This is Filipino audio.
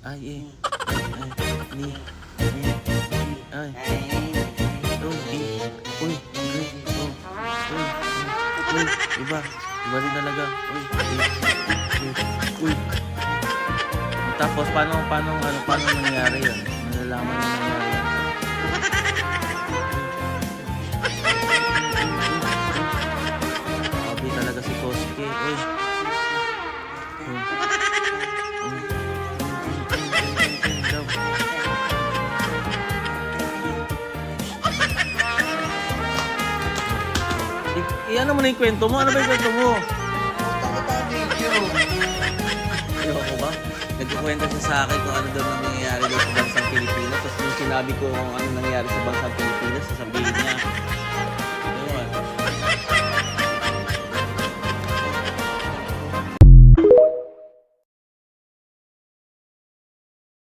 Ay, eh. Ay, ni. Ay. Oh, di. Uy, uy, oh. Uy, uy, iba. Iba rin talaga. Uy, uy. Tapos, paano nangyari yun? Malalaman na nangyari yun. Sabi talaga si Kosuke. Uy. Daw. Iyan mo na yung kwento mo. Ano ba yung kwento mo? Takot ang video. Ayoko ba? Nagkukwento siya sa akin kung ano daw nangyayari daw sa bansang Pilipinas. Tapos nung sinabi ko kung ano nangyayari sa bansang Pilipinas, sasabihin niya,